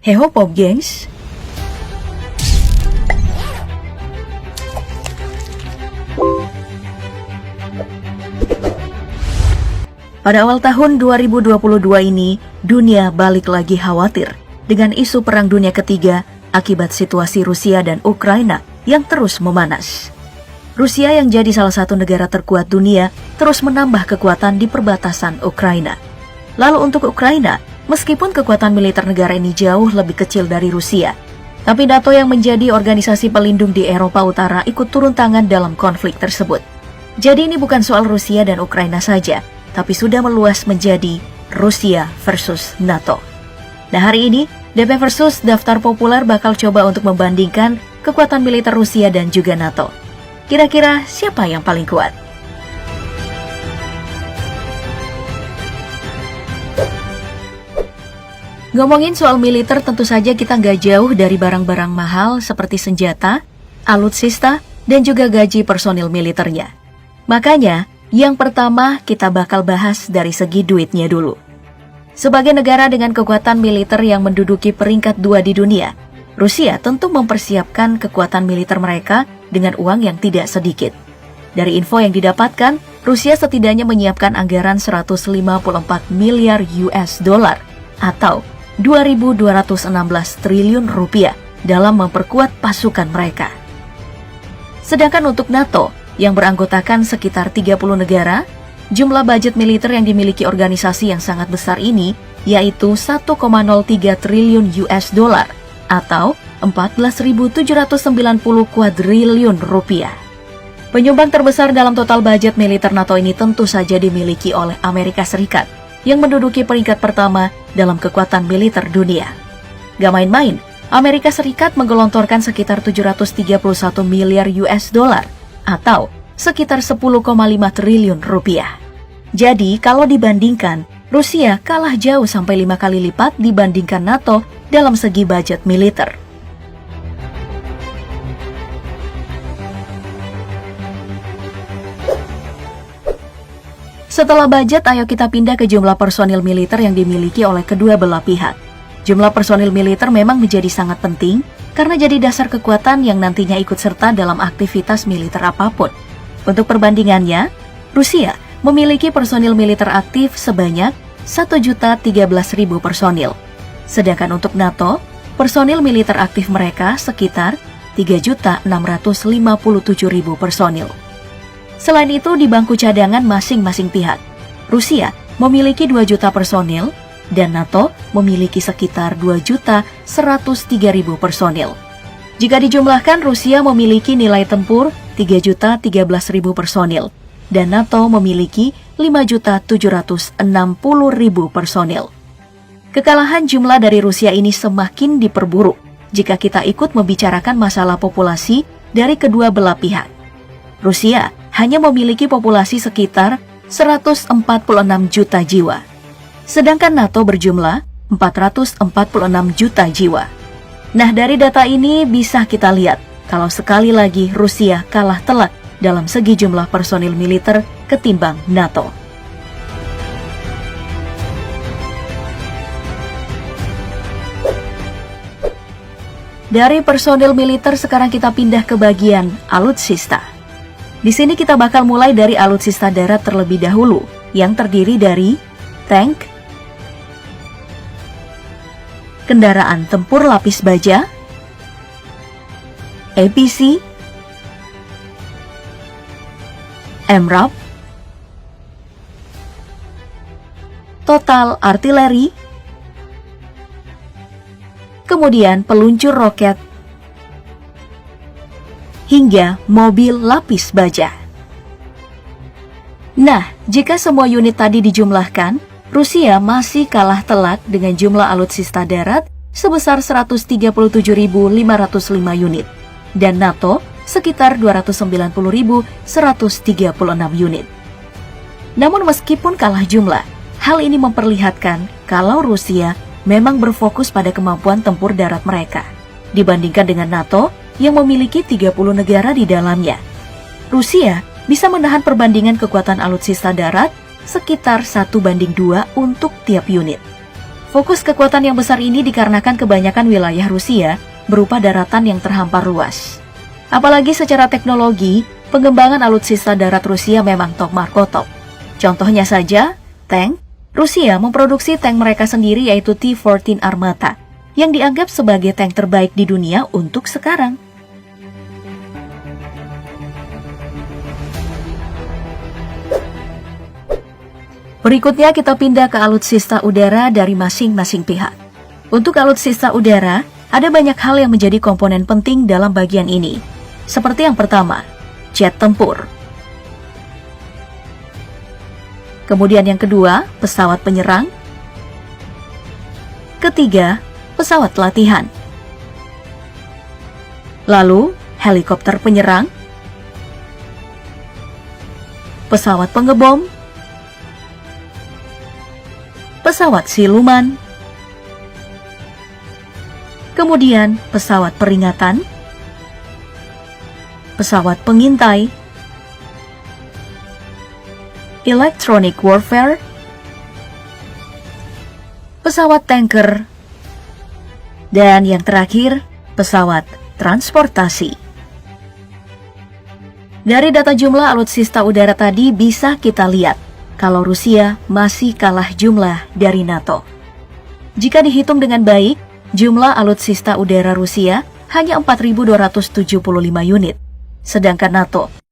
Heho Pop gengs. Pada awal tahun 2022 ini, dunia balik lagi khawatir dengan isu Perang Dunia Ketiga akibat situasi Rusia dan Ukraina yang terus memanas. Rusia yang jadi salah satu negara terkuat dunia terus menambah kekuatan di perbatasan Ukraina. Lalu untuk Ukraina, meskipun kekuatan militer negara ini jauh lebih kecil dari Rusia, tapi NATO yang menjadi organisasi pelindung di Eropa Utara ikut turun tangan dalam konflik tersebut. Jadi ini bukan soal Rusia dan Ukraina saja, tapi sudah meluas menjadi Rusia versus NATO. Nah hari ini, DP versus Daftar Populer bakal coba untuk membandingkan kekuatan militer Rusia dan juga NATO. Kira-kira siapa yang paling kuat? Ngomongin soal militer, tentu saja kita nggak jauh dari barang-barang mahal seperti senjata, alutsista, dan juga gaji personil militernya. Makanya, yang pertama kita bakal bahas dari segi duitnya dulu. Sebagai negara dengan kekuatan militer yang menduduki peringkat 2 di dunia, Rusia tentu mempersiapkan kekuatan militer mereka dengan uang yang tidak sedikit. Dari info yang didapatkan, Rusia setidaknya menyiapkan anggaran 154 miliar US dollar atau 2.216 triliun rupiah dalam memperkuat pasukan mereka. Sedangkan untuk NATO yang beranggotakan sekitar 30 negara, jumlah budget militer yang dimiliki organisasi yang sangat besar ini yaitu 1,03 triliun US dollar atau 14.790 kuadriliun rupiah. Penyumbang terbesar dalam total budget militer NATO ini tentu saja dimiliki oleh Amerika Serikat yang menduduki peringkat pertama dalam kekuatan militer dunia. Gak main-main, Amerika Serikat menggelontorkan sekitar 731 miliar US dollar atau sekitar 10,5 triliun rupiah. Jadi kalau dibandingkan, Rusia kalah jauh sampai 5 kali lipat dibandingkan NATO dalam segi budget militer. Setelah budget, ayo kita pindah ke jumlah personil militer yang dimiliki oleh kedua belah pihak. Jumlah personil militer memang menjadi sangat penting karena jadi dasar kekuatan yang nantinya ikut serta dalam aktivitas militer apapun. Untuk perbandingannya, Rusia memiliki personil militer aktif sebanyak 1.013.000 personil. Sedangkan untuk NATO, personil militer aktif mereka sekitar 3.657.000 personil. Selain itu, di bangku cadangan masing-masing pihak, Rusia memiliki 2 juta personil dan NATO memiliki sekitar 2.103.000 personil. Jika dijumlahkan, Rusia memiliki nilai tempur 3.013.000 personil dan NATO memiliki 5.760.000 personil. Kekalahan jumlah dari Rusia ini semakin diperburuk jika kita ikut membicarakan masalah populasi dari kedua belah pihak. Rusia hanya memiliki populasi sekitar 146 juta jiwa, sedangkan NATO berjumlah 446 juta jiwa. Nah, dari data ini bisa kita lihat kalau sekali lagi Rusia kalah telak dalam segi jumlah personil militer ketimbang NATO. Dari personil militer sekarang kita pindah ke bagian alutsista. Di sini kita bakal mulai dari alutsista darat terlebih dahulu, yang terdiri dari tank, kendaraan tempur lapis baja, APC, MRAP, total artileri, kemudian peluncur roket, hingga mobil lapis baja. Nah, jika semua unit tadi dijumlahkan, Rusia masih kalah telak dengan jumlah alutsista darat sebesar 137.505 unit dan NATO sekitar 290.136 unit. Namun meskipun kalah jumlah, hal ini memperlihatkan kalau Rusia memang berfokus pada kemampuan tempur darat mereka dibandingkan dengan NATO yang memiliki 30 negara di dalamnya. Rusia bisa menahan perbandingan kekuatan alutsista darat sekitar 1:2 untuk tiap unit. Fokus kekuatan yang besar ini dikarenakan kebanyakan wilayah Rusia berupa daratan yang terhampar luas. Apalagi secara teknologi, pengembangan alutsista darat Rusia memang top marko top. Contohnya saja, tank. Rusia memproduksi tank mereka sendiri yaitu T-14 Armata, yang dianggap sebagai tank terbaik di dunia untuk sekarang. Berikutnya kita pindah ke alutsista udara dari masing-masing pihak. Untuk alutsista udara, ada banyak hal yang menjadi komponen penting dalam bagian ini. Seperti yang pertama, jet tempur. Kemudian yang kedua, pesawat penyerang. Ketiga, pesawat latihan. Lalu, helikopter penyerang. Pesawat pengebom. Pesawat siluman, kemudian pesawat peringatan, pesawat pengintai, electronic warfare, pesawat tanker, dan yang terakhir, pesawat transportasi. Dari data jumlah alutsista udara tadi bisa kita lihat kalau Rusia masih kalah jumlah dari NATO. Jika dihitung dengan baik, jumlah alutsista udara Rusia hanya 4.275 unit, sedangkan NATO